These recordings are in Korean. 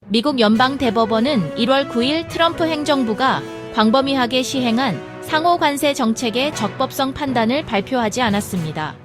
미국 연방대법원은 1월 9일 트럼프 행정부가 광범위하게 시행한 상호 관세 정책의 적법성 판단을 발표하지 않았습니다.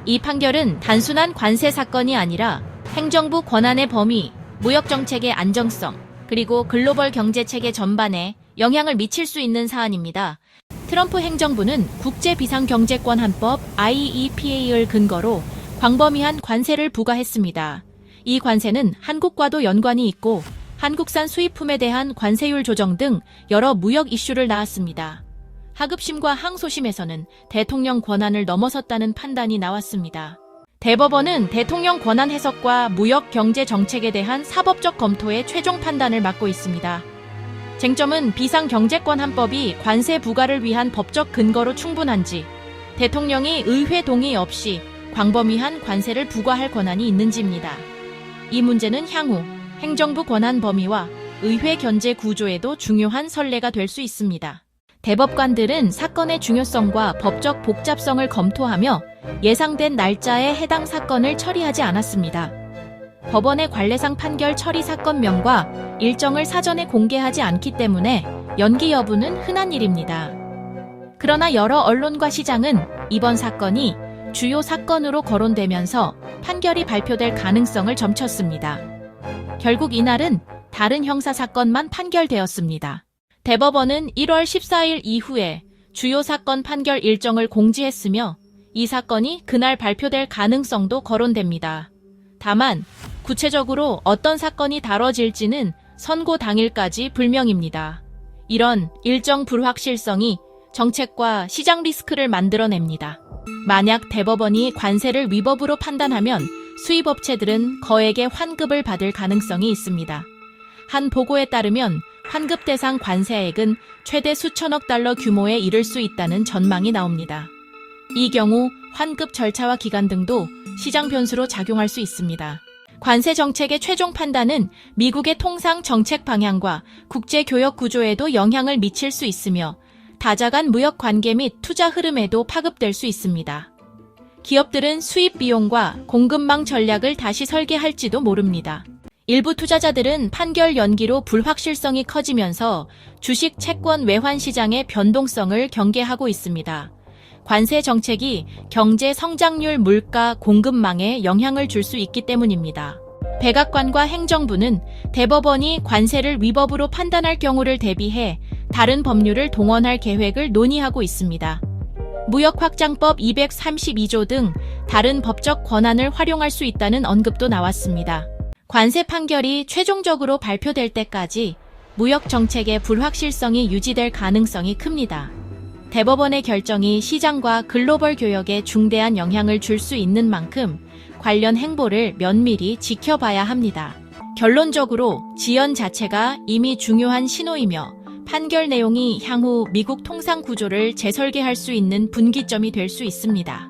이 판결은 단순한 관세 사건이 아니라 행정부 권한의 범위, 무역 정책의 안정성, 그리고 글로벌 경제 체계 전반에 영향을 미칠 수 있는 사안입니다. 트럼프 행정부는 국제비상경제권-한법 IEPA를 근거로 광범위한 관세를 부과했습니다. 이 관세는 한국과도 연관이 있고 한국산 수입품에 대한 관세율 조정 등 여러 무역 이슈를 낳았습니다. 하급심과 항소심에서는 대통령 권한을 넘어섰다는 판단이 나왔습니다. 대법원은 대통령 권한 해석과 무역 경제 정책에 대한 사법적 검토의 최종 판단을 맡고 있습니다. 쟁점은 비상경제권-한법이 관세 부과를 위한 법적 근거로 충분한지, 대통령이 의회 동의 없이 광범위한 관세를 부과할 권한이 있는지입니다. 이 문제는 향후 행정부 권한 범위와 의회 견제 구조에도 중요한 선례가 될 수 있습니다. 대법관들은 사건의 중요성과 법적 복잡성을 검토하며 예상된 날짜에 해당 사건을 처리하지 않았습니다. 법원의 관례상 판결 처리 사건명과 일정을 사전에 공개하지 않기 때문에 연기 여부는 흔한 일입니다. 그러나 여러 언론과 시장은 이번 사건이 주요 사건으로 거론되면서 판결이 발표될 가능성을 점쳤습니다. 결국 이날은 다른 형사 사건만 판결되었습니다. 대법원은 1월 14일 이후에 주요 사건 판결 일정을 공지했으며 이 사건이 그날 발표될 가능성도 거론됩니다. 다만 구체적으로 어떤 사건이 다뤄질지는 선고 당일까지 불명입니다. 이런 일정 불확실성이 정책과 시장 리스크를 만들어냅니다. 만약 대법원이 관세를 위법으로 판단하면 수입업체들은 거액의 환급을 받을 가능성이 있습니다. 한 보고에 따르면 환급 대상 관세액은 최대 수천억 달러 규모에 이를 수 있다는 전망이 나옵니다. 이 경우 환급 절차와 기간 등도 시장 변수로 작용할 수 있습니다. 관세 정책의 최종 판단은 미국의 통상 정책 방향과 국제 교역 구조에도 영향을 미칠 수 있으며 다자 간 무역 관계 및 투자 흐름에도 파급될 수 있습니다. 기업들은 수입 비용과 공급망 전략을 다시 설계할지도 모릅니다. 일부 투자자들은 판결 연기로 불확실성이 커지면서 주식 채권 외환 시장의 변동성을 경계하고 있습니다. 관세 정책이 경제 성장률, 물가, 공급망에 영향을 줄 수 있기 때문입니다. 백악관과 행정부는 대법원이 관세를 위법으로 판단할 경우를 대비해 다른 법률을 동원할 계획을 논의하고 있습니다. 무역확장법 232조 등 다른 법적 권한을 활용할 수 있다는 언급도 나왔습니다. 관세 판결이 최종적으로 발표될 때까지 무역 정책의 불확실성이 유지될 가능성이 큽니다. 대법원의 결정이 시장과 글로벌 교역에 중대한 영향을 줄 수 있는 만큼 관련 행보를 면밀히 지켜봐야 합니다. 결론적으로 지연 자체가 이미 중요한 신호이며 판결 내용이 향후 미국 통상 구조를 재설계할 수 있는 분기점이 될 수 있습니다.